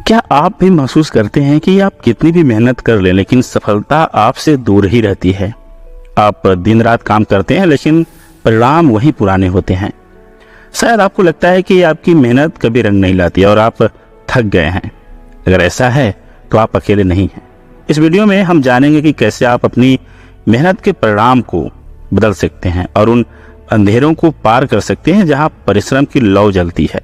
क्या आप भी महसूस करते हैं कि आप कितनी भी मेहनत कर लें लेकिन सफलता आपसे दूर ही रहती है? आप दिन रात काम करते हैं लेकिन परिणाम वही पुराने होते हैं। शायद आपको लगता है कि आपकी मेहनत कभी रंग नहीं लाती और आप थक गए हैं। अगर ऐसा है तो आप अकेले नहीं हैं। इस वीडियो में हम जानेंगे कि कैसे आप अपनी मेहनत के परिणाम को बदल सकते हैं और उन अंधेरों को पार कर सकते हैं जहां परिश्रम की लौ जलती है।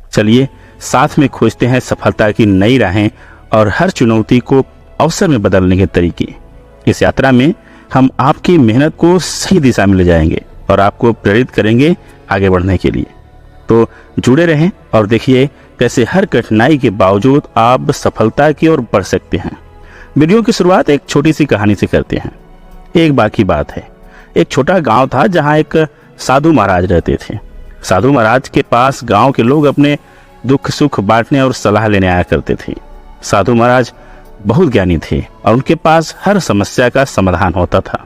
चलिए साथ में खोजते हैं सफलता की नई राहें और हर चुनौती को अवसर में बदलने के तरीके। इस यात्रा में हम आपकी मेहनत को सही दिशा में ले जाएंगे और आपको प्रेरित करेंगे आगे बढ़ने के लिए। तो जुड़े रहें और देखिए कैसे हर कठिनाई के बावजूद आप सफलता की ओर बढ़ सकते हैं। वीडियो की शुरुआत एक छोटी सी कहानी से करते हैं। एक बार की बात है, एक छोटा गांव था जहां एक साधु महाराज रहते थे। साधु महाराज के पास गांव के लोग अपने दुख सुख बांटने और सलाह लेने आया करते थे। साधु महाराज बहुत ज्ञानी थे और उनके पास हर समस्या का समाधान होता था।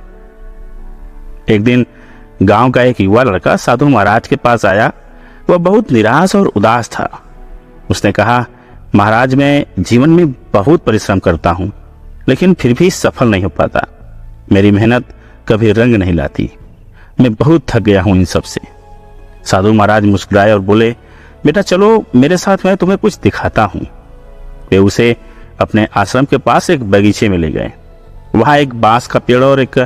एक दिन गांव का एक युवा लड़का साधु महाराज के पास आया। वह बहुत निराश और उदास था। उसने कहा, महाराज, मैं जीवन में बहुत परिश्रम करता हूँ लेकिन फिर भी सफल नहीं हो पाता। मेरी मेहनत कभी रंग नहीं लाती। मैं बहुत थक गया हूँ इन सब से। साधु महाराज मुस्कुराए और बोले, बेटा चलो मेरे साथ, मैं तुम्हें कुछ दिखाता हूँ। वे उसे अपने आश्रम के पास एक बगीचे में ले गए। वहाँ एक बांस का पेड़ और एक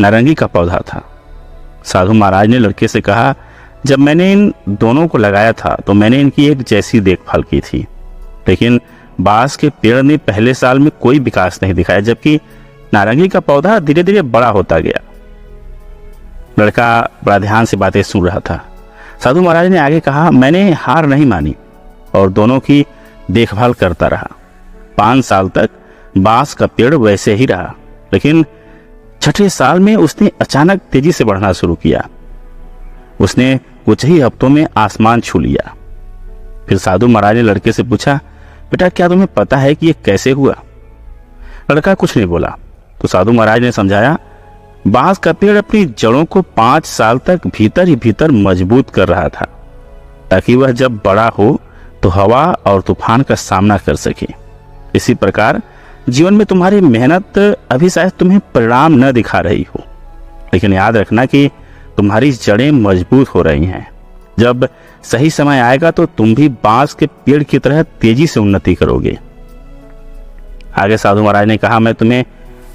नारंगी का पौधा था। साधु महाराज ने लड़के से कहा, जब मैंने इन दोनों को लगाया था तो मैंने इनकी एक जैसी देखभाल की थी, लेकिन बांस के पेड़ ने पहले साल में कोई विकास नहीं दिखाया, जबकि नारंगी का पौधा धीरे धीरे बड़ा होता गया। लड़का बड़ा ध्यान से बातें सुन रहा था। साधु महाराज ने आगे कहा, मैंने हार नहीं मानी और दोनों की देखभाल करता रहा। 5 साल तक बांस का पेड़ वैसे ही रहा, लेकिन छठे साल में उसने अचानक तेजी से बढ़ना शुरू किया। उसने कुछ ही हफ्तों में आसमान छू लिया। फिर साधु महाराज ने लड़के से पूछा, बेटा क्या तुम्हें पता है कि ये कैसे हुआ? लड़का कुछ नहीं बोला। तो साधु महाराज ने समझाया, बांस का पेड़ अपनी जड़ों को 5 साल तक भीतर ही भीतर मजबूत कर रहा था ताकि वह जब बड़ा हो तो हवा और तूफान का सामना कर सके। इसी प्रकार जीवन में तुम्हारी मेहनत अभी शायद तुम्हें परिणाम न दिखा रही हो, लेकिन याद रखना कि तुम्हारी जड़ें मजबूत हो रही हैं। जब सही समय आएगा तो तुम भी बांस के पेड़ की तरह तेजी से उन्नति करोगे। आगे साधु महाराज ने कहा, मैं तुम्हें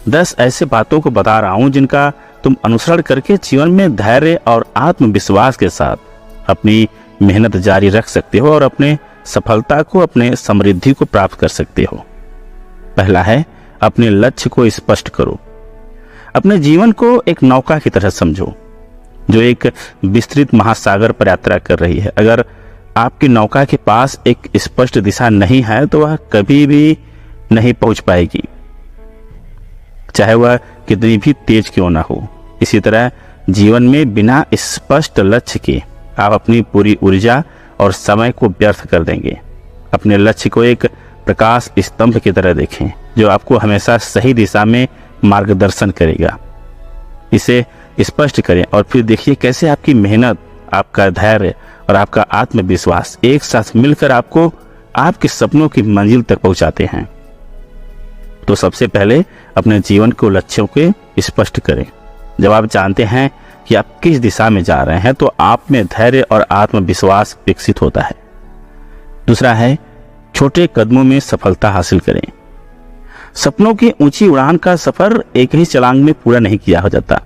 10 ऐसे बातों को बता रहा हूं जिनका तुम अनुसरण करके जीवन में धैर्य और आत्मविश्वास के साथ अपनी मेहनत जारी रख सकते हो और अपने सफलता को, अपने समृद्धि को प्राप्त कर सकते हो। पहला है, अपने लक्ष्य को स्पष्ट करो। अपने जीवन को एक नौका की तरह समझो जो एक विस्तृत महासागर पर यात्रा कर रही है। अगर आपकी नौका के पास एक स्पष्ट दिशा नहीं है तो वह कभी भी नहीं पहुंच पाएगी, चाहे वह कितनी भी तेज क्यों ना हो। इसी तरह जीवन में बिना स्पष्ट लक्ष्य के आप अपनी पूरी ऊर्जा और समय को व्यर्थ कर देंगे। अपने लक्ष्य को एक प्रकाश स्तंभ की तरह देखें जो आपको हमेशा सही दिशा में मार्गदर्शन करेगा। इसे स्पष्ट करें और फिर देखिए कैसे आपकी मेहनत, आपका धैर्य और आपका आत्मविश्वास एक साथ मिलकर आपको आपके सपनों की मंजिल तक पहुंचाते हैं। तो सबसे पहले अपने जीवन को लक्ष्यों के स्पष्ट करें। जब आप जानते हैं कि आप किस दिशा में जा रहे हैं तो आप में धैर्य और आत्मविश्वास विकसित होता है। दूसरा है, छोटे कदमों में सफलता हासिल करें। सपनों की ऊंची उड़ान का सफर एक ही छलांग में पूरा नहीं किया हो जाता।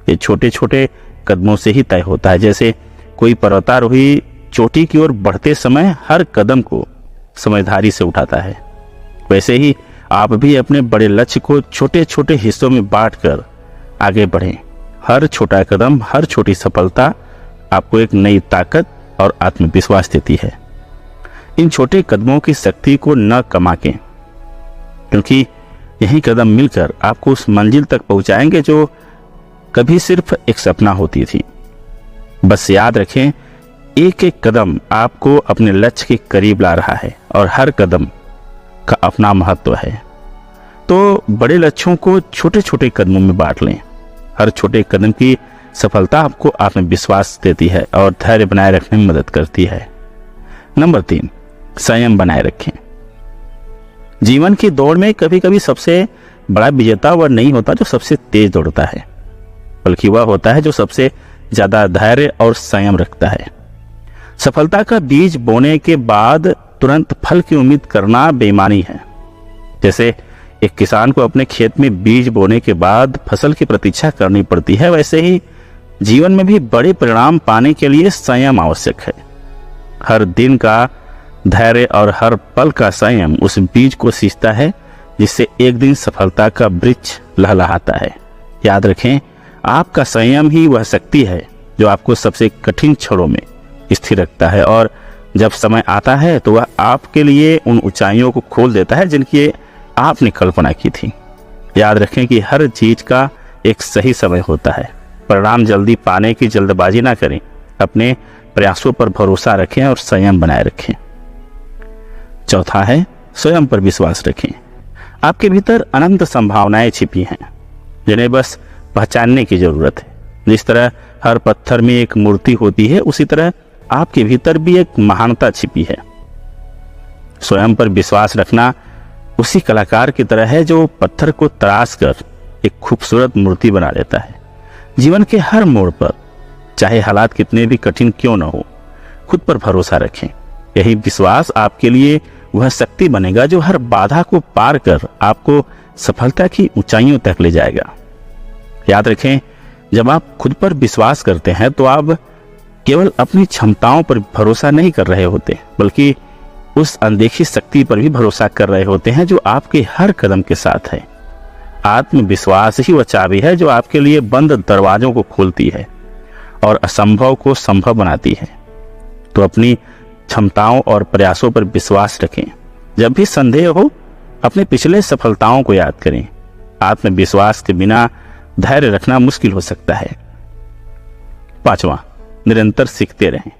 ये छोटे छोटे कदमों से ही तय होता है। जैसे कोई पर्वतारोही चोटी की ओर बढ़ते समय हर कदम को समझदारी से उठाता है, वैसे ही आप भी अपने बड़े लक्ष्य को छोटे छोटे हिस्सों में बांटकर आगे बढ़ें। हर छोटा कदम, हर छोटी सफलता आपको एक नई ताकत और आत्मविश्वास देती है। इन छोटे कदमों की शक्ति को न कमा के, क्योंकि यही कदम मिलकर आपको उस मंजिल तक पहुंचाएंगे जो कभी सिर्फ एक सपना होती थी। बस याद रखें, एक एक कदम आपको अपने लक्ष्य के करीब ला रहा है और हर कदम का अपना महत्व है। तो बड़े लक्ष्यों को छोटे छोटे कदमों में बांट लें। हर छोटे कदम की सफलता आपको आत्मविश्वास देती है और धैर्य बनाए रखने में मदद करती है। नंबर 3, संयम बनाए रखें। जीवन की दौड़ में कभी कभी सबसे बड़ा विजेता वह नहीं होता जो सबसे तेज दौड़ता है, बल्कि वह होता है जो सबसे ज्यादा धैर्य और संयम रखता है। सफलता का बीज बोने के बाद तुरंत फल की उम्मीद करना बेईमानी है। जैसे एक किसान को अपने खेत में बीज बोने के बाद फसल की प्रतीक्षा करनी पड़ती है, वैसे ही जीवन में भी बड़े परिणाम पाने के लिए संयम आवश्यक है। हर दिन का धैर्य और हर पल का संयम उस बीज को सींचता है जिससे एक दिन सफलता का वृक्ष लहलहाता है। याद रखें, आपका संयम ही वह शक्ति है जो आपको सबसे कठिन क्षणों में स्थिर रखता है, और जब समय आता है तो वह आपके लिए उन ऊंचाइयों को खोल देता है जिनकी आपने कल्पना की थी। याद रखें कि हर चीज का एक सही समय होता है। परिणाम जल्दी पाने की जल्दबाजी ना करें, अपने प्रयासों पर भरोसा रखें और संयम बनाए रखें। चौथा है, स्वयं पर विश्वास रखें। आपके भीतर अनंत संभावनाएं छिपी हैं जिन्हें बस पहचानने की जरूरत है। जिस तरह हर पत्थर में एक मूर्ति होती है, उसी तरह आपके भीतर भी एक महानता छिपी है। स्वयं पर विश्वास रखना उसी कलाकार की तरह है जो पत्थर को तराश कर एक खूबसूरत मूर्ति बना लेता है। जीवन के हर मोड़ पर, चाहे हालात कितने भी कठिन क्यों न हो, खुद पर भरोसा रखें। यही विश्वास आपके लिए वह शक्ति बनेगा जो हर बाधा को पार कर आपको सफलता की ऊंचाइयों तक ले जाएगा। याद रखें, जब आप खुद पर विश्वास करते हैं तो आप केवल अपनी क्षमताओं पर भरोसा नहीं कर रहे होते, बल्कि उस अनदेखी शक्ति पर भी भरोसा कर रहे होते हैं जो आपके हर कदम के साथ है। आत्मविश्वास ही वह चाबी है जो आपके लिए बंद दरवाजों को खोलती है और असंभव को संभव बनाती है। तो अपनी क्षमताओं और प्रयासों पर विश्वास रखें। जब भी संदेह हो, अपने पिछले सफलताओं को याद करें। आत्मविश्वास के बिना धैर्य रखना मुश्किल हो सकता है। पांचवा, निरंतर सीखते रहें।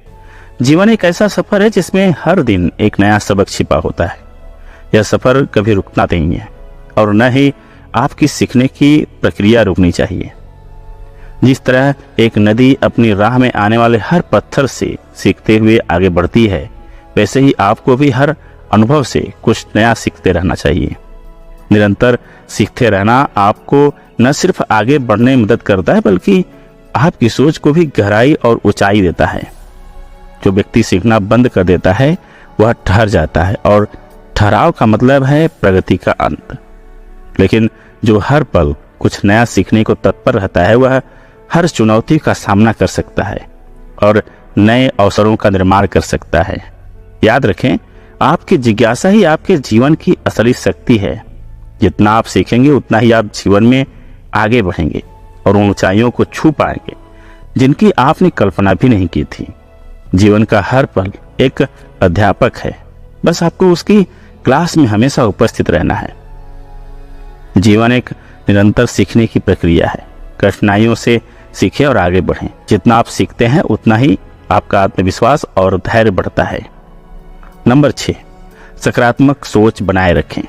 जीवन एक ऐसा सफर है जिसमें हर दिन एक नया सबक छिपा होता है। यह सफर कभी रुकना नहीं है और न ही आपकी सीखने की प्रक्रिया रुकनी चाहिए। जिस तरह एक नदी अपनी राह में आने वाले हर पत्थर से सीखते हुए आगे बढ़ती है, वैसे ही आपको भी हर अनुभव से कुछ नया सीखते रहना चाहिए। निरंतर सीखते रहना आपको न सिर्फ आगे बढ़ने में मदद करता है, बल्कि आपकी सोच को भी गहराई और ऊंचाई देता है। जो व्यक्ति सीखना बंद कर देता है वह ठहर जाता है, और ठहराव का मतलब है प्रगति का अंत। लेकिन जो हर पल कुछ नया सीखने को तत्पर रहता है, वह हर चुनौती का सामना कर सकता है और नए अवसरों का निर्माण कर सकता है। याद रखें, आपकी जिज्ञासा ही आपके जीवन की असली शक्ति है। जितना आप सीखेंगे उतना ही आप जीवन में आगे बढ़ेंगे और उन ऊंचाइयों को छू पाएंगे जिनकी आपने कल्पना भी नहीं की थी। जीवन का हर पल एक अध्यापक है, बस आपको उसकी क्लास में हमेशा उपस्थित रहना है। जीवन एक निरंतर सीखने की प्रक्रिया है। कठिनाइयों से सीखें और आगे बढ़ें। जितना आप सीखते हैं उतना ही आपका आत्मविश्वास और धैर्य बढ़ता है। नंबर 6, सकारात्मक सोच बनाए रखें।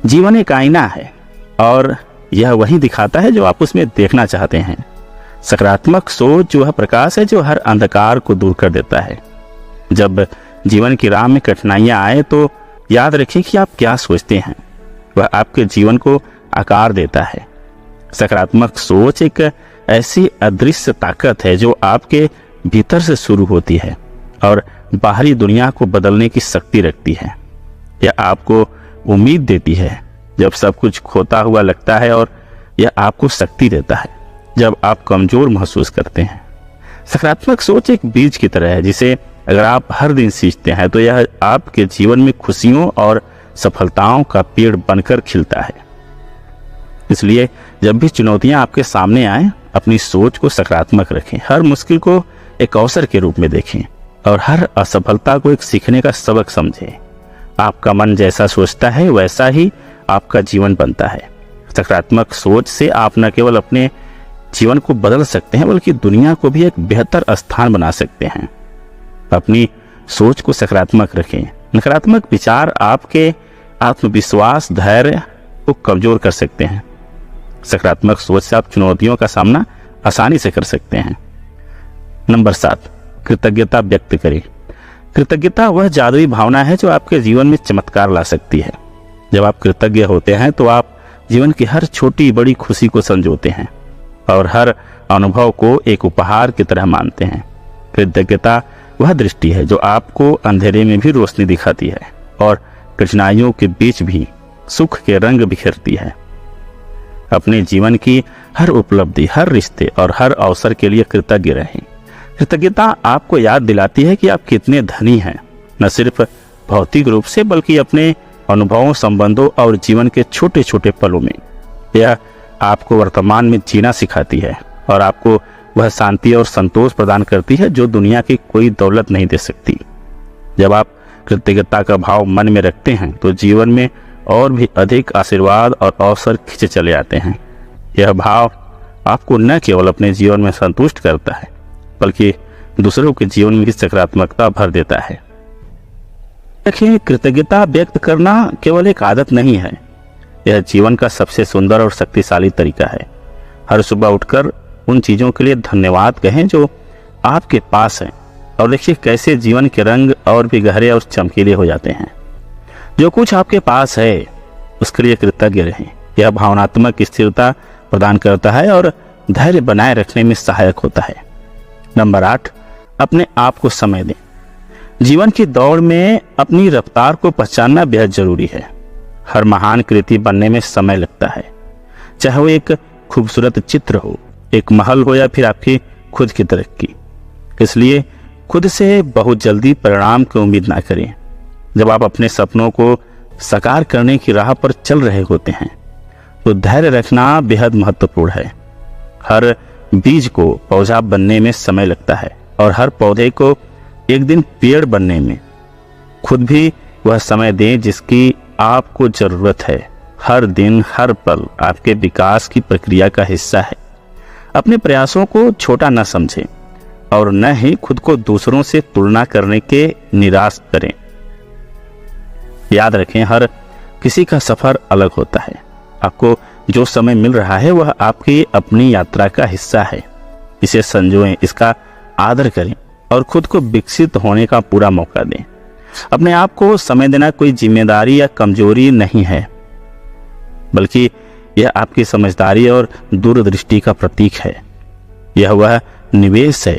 जीवन एक आईना है और यह वही दिखाता है जो आप उसमें देखना चाहते हैं। सकारात्मक सोच वह प्रकाश है जो हर अंधकार को दूर कर देता है। जब जीवन की राह में कठिनाइयां आए तो याद रखें कि आप क्या सोचते हैं, वह आपके जीवन को आकार देता है। सकारात्मक सोच एक ऐसी अदृश्य ताकत है जो आपके भीतर से शुरू होती है और बाहरी दुनिया को बदलने की शक्ति रखती है। यह आपको उम्मीद देती है जब सब कुछ खोता हुआ लगता है, और यह आपको शक्ति देता है जब आप कमजोर महसूस करते हैं। सकारात्मक सोच एक बीज की तरह है जिसे अगर आप हर दिन सींचते हैं तो यह आपके जीवन में खुशियों और सफलताओं का पेड़ बनकर खिलता है। इसलिए जब भी चुनौतियां आपके सामने आए, अपनी सोच को सकारात्मक रखें। हर मुश्किल को एक अवसर के रूप में देखें और हर असफलता को एक सीखने का सबक समझें। आपका मन जैसा सोचता है वैसा ही आपका जीवन बनता है। सकारात्मक सोच से आप न केवल अपने जीवन को बदल सकते हैं, बल्कि दुनिया को भी एक बेहतर स्थान बना सकते हैं। अपनी सोच को सकारात्मक रखें। नकारात्मक विचार आपके आत्मविश्वास, धैर्य को कमजोर कर सकते हैं। सकारात्मक सोच से आप चुनौतियों का सामना आसानी से कर सकते हैं। नंबर 7, कृतज्ञता व्यक्त करें। कृतज्ञता वह जादुई भावना है जो आपके जीवन में चमत्कार ला सकती है। जब आप कृतज्ञ होते हैं तो आप जीवन की हर छोटी बड़ी खुशी को संजोते हैं और हर अनुभव को एक उपहार की तरह मानते हैं। कृतज्ञता वह दृष्टि है जो आपको अंधेरे में भी रोशनी दिखाती है और कठिनाइयों के बीच भी सुख के रंग बिखेरती है। अपने जीवन की हर उपलब्धि, हर रिश्ते और हर अवसर के लिए कृतज्ञ रहें। कृतज्ञता आपको याद दिलाती है कि आप कितने धनी हैं, न सिर्फ भौतिक रूप से बल्कि अपने अनुभवों, संबंधों और जीवन के छोटे छोटे पलों में। यह आपको वर्तमान में जीना सिखाती है और आपको वह शांति और संतोष प्रदान करती है जो दुनिया की कोई दौलत नहीं दे सकती। जब आप कृतज्ञता का भाव मन में रखते हैं तो जीवन में और भी अधिक आशीर्वाद और अवसर खींचे चले आते हैं। यह भाव आपको न केवल अपने जीवन में संतुष्ट करता है बल्कि दूसरों के जीवन में भी सकारात्मकता भर देता है। देखिए, कृतज्ञता व्यक्त करना केवल एक आदत नहीं है, यह जीवन का सबसे सुंदर और शक्तिशाली तरीका है। हर सुबह उठकर उन चीजों के लिए धन्यवाद कहें जो आपके पास हैं और देखिए कैसे जीवन के रंग और भी गहरे और चमकीले हो जाते हैं। जो कुछ आपके पास है उसके लिए कृतज्ञ रहें। यह भावनात्मक स्थिरता प्रदान करता है और धैर्य बनाए रखने में सहायक होता है। नंबर 8, अपने आप को समय दें। जीवन की दौड़ में अपनी रफ्तार को पहचानना बेहद जरूरी है। हर महान कृति बनने में समय लगता है, चाहे वो एक खूबसूरत चित्र हो, एक महल हो या फिर आपकी खुद की तरक्की। इसलिए खुद से बहुत जल्दी परिणाम की उम्मीद ना करें। जब आप अपने सपनों को साकार करने की राह पर चल रहे होते हैं तो धैर्य रखना बेहद महत्वपूर्ण है। हर बीज को पौधा बनने में समय लगता है और हर पौधे को एक दिन पेड़ बनने में। खुद भी वह समय दें जिसकी आपको जरूरत है। हर दिन, हर पल आपके विकास की प्रक्रिया का हिस्सा है। अपने प्रयासों को छोटा न समझें और न ही खुद को दूसरों से तुलना करने के निराश करें। याद रखें, हर किसी का सफर अलग होता है। आपको जो समय मिल रहा है वह आपकी अपनी यात्रा का हिस्सा है। इसे संजोएं, इसका आदर करें और खुद को विकसित होने का पूरा मौका दें। अपने आप को समय देना कोई जिम्मेदारी या कमजोरी नहीं है, बल्कि यह आपकी समझदारी और दूरदृष्टि का प्रतीक है। यह वह निवेश है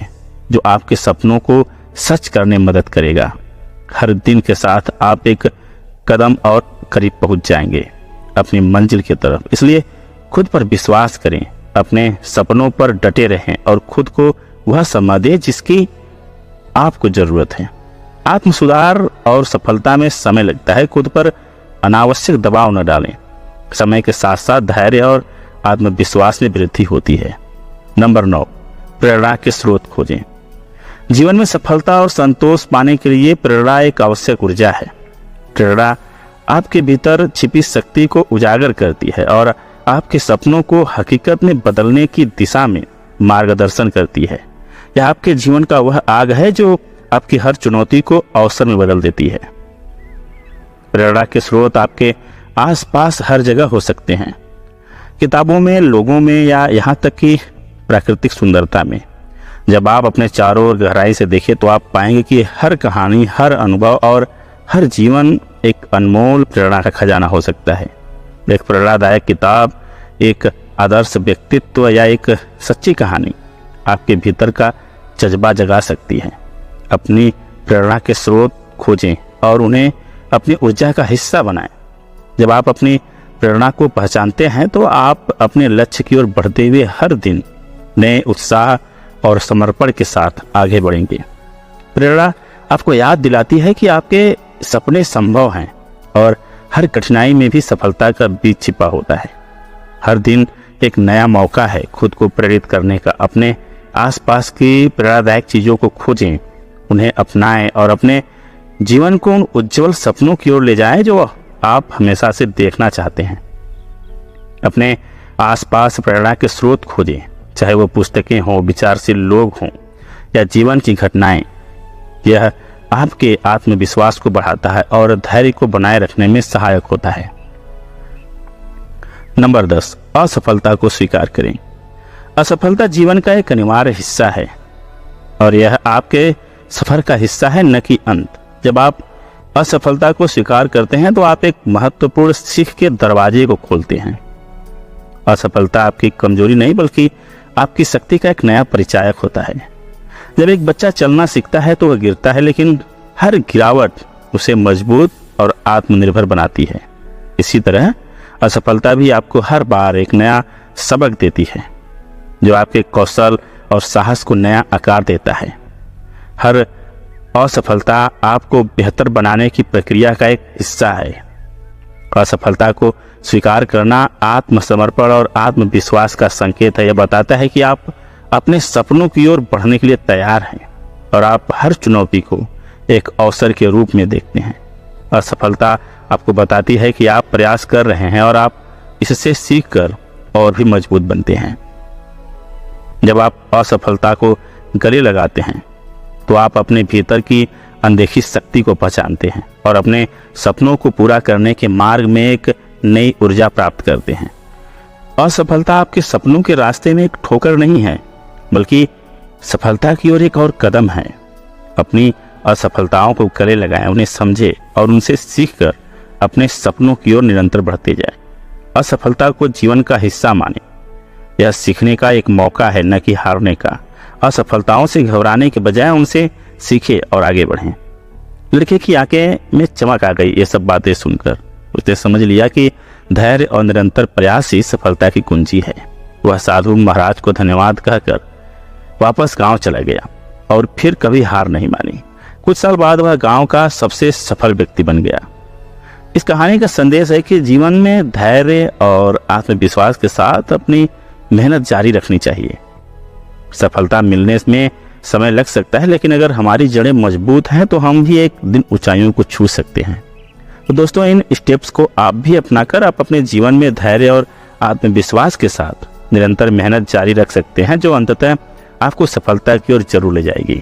जो आपके सपनों को सच करने में मदद करेगा। हर दिन के साथ आप एक कदम और करीब पहुंच जाएंगे अपनी मंजिल की तरफ। इसलिए खुद पर विश्वास करें, अपने सपनों पर डटे रहें और खुद को वह समय दें जिसकी आपको जरूरत है। आत्म सुधार और सफलता में समय लगता है। खुद पर अनावश्यक दबाव न डालें। समय के साथ साथ धैर्य और आत्मविश्वास में वृद्धि होती है। नंबर 9, प्रेरणा के स्रोत खोजें। जीवन में सफलता और संतोष पाने के लिए प्रेरणा एक आवश्यक ऊर्जा है। प्रेरणा आपके भीतर छिपी शक्ति को उजागर करती है और आपके सपनों को हकीकत में बदलने की दिशा में मार्गदर्शन करती है। यह आपके जीवन का वह आग है जो आपकी हर चुनौती को अवसर में बदल देती है। प्रेरणा के स्रोत आपके आसपास हर जगह हो सकते हैं, किताबों में, लोगों में या यहाँ तक कि प्राकृतिक सुंदरता में। जब आप अपने चारों ओर गहराई से देखें तो आप पाएंगे कि हर कहानी, हर अनुभव और हर जीवन एक अनमोल प्रेरणा का खजाना हो सकता है। एक प्रेरणादायक किताब, एक आदर्श व्यक्तित्व या एक सच्ची कहानी आपके भीतर का जज्बा जगा सकती है। अपनी प्रेरणा के स्रोत खोजें और उन्हें अपनी ऊर्जा का हिस्सा बनाएं। जब आप अपनी प्रेरणा को पहचानते हैं तो आप अपने लक्ष्य की ओर बढ़ते हुए हर दिन नए उत्साह और समर्पण के साथ आगे बढ़ेंगे। प्रेरणा आपको याद दिलाती है कि आपके सपने संभव हैं और हर कठिनाई में भी सफलता का बीज छिपा होता है। हर दिन एक नया मौका है खुद को प्रेरित करने का। अपने आसपास की प्रेरणादायक चीजों को खोजें, उन्हें अपनाएं और अपने जीवन को उन उज्जवल सपनों की ओर ले जाएं जो आप हमेशा से देखना चाहते हैं। अपने आसपास प्रेरणा के स्रोत खोजें, चाहे वो पुस्तकें हों, विचारशील लोग हों या जीवन की घटनाएं। यह आपके आत्मविश्वास को बढ़ाता है और धैर्य को बनाए रखने में सहायक होता है। नंबर 10, असफलता को स्वीकार करें। असफलता जीवन का एक अनिवार्य हिस्सा है और यह आपके सफर का हिस्सा है, न कि अंत। जब आप असफलता को स्वीकार करते हैं तो आप एक महत्वपूर्ण सीख के दरवाजे को खोलते हैं। असफलता आपकी कमजोरी नहीं बल्कि आपकी शक्ति का एक नया परिचायक होता है। जब एक बच्चा चलना सीखता है तो वह गिरता है, लेकिन हर गिरावट उसे मजबूत और आत्मनिर्भर बनाती है। इसी तरह असफलता भी आपको हर बार एक नया सबक देती है, जो आपके कौशल और साहस को नया आकार देता है। हर असफलता आपको बेहतर बनाने की प्रक्रिया का एक हिस्सा है। असफलता को स्वीकार करना आत्मसमर्पण और आत्मविश्वास का संकेत है। यह बताता है कि आप अपने सपनों की ओर बढ़ने के लिए तैयार हैं और आप हर चुनौती को एक अवसर के रूप में देखते हैं। असफलता आपको बताती है कि आप प्रयास कर रहे हैं और आप इससे सीखकर और भी मजबूत बनते हैं। जब आप असफलता को गले लगाते हैं तो आप अपने भीतर की अनदेखी शक्ति को पहचानते हैं और अपने सपनों को पूरा करने के मार्ग में एक नई ऊर्जा प्राप्त करते हैं। असफलता आपके सपनों के रास्ते में एक ठोकर नहीं है, बल्कि सफलता की ओर एक और कदम है। अपनी असफलताओं को गले लगाएं, उन्हें समझे और उनसे सीखकर अपने सपनों की ओर निरंतर बढ़ते जाएं। असफलता को जीवन का हिस्सा माने। यह सीखने का एक मौका है, न कि हारने का। असफलताओं से घबराने के बजाय उनसे सीखे और आगे बढ़ें। लड़के की आंखें में चमक आ गई ये सब बातें सुनकर। उसने समझ लिया कि धैर्य और निरंतर प्रयास ही सफलता की कुंजी है। वह साधु महाराज को धन्यवाद कहकर वापस गांव चला गया और फिर कभी हार नहीं मानी। कुछ साल बाद वह गांव का सबसे सफल व्यक्ति बन गया। इस कहानी का संदेश है कि जीवन में धैर्य और आत्मविश्वास के साथ अपनी मेहनत जारी रखनी चाहिए। सफलता मिलने में समय लग सकता है, लेकिन अगर हमारी जड़ें मजबूत हैं तो हम भी एक दिन ऊंचाइयों को छू सकते हैं। तो दोस्तों, इन स्टेप्स को आप भी अपनाकर आप अपने जीवन में धैर्य और आत्मविश्वास के साथ निरंतर मेहनत जारी रख सकते हैं, जो अंततः आपको सफलता की ओर जरूर ले जाएगी।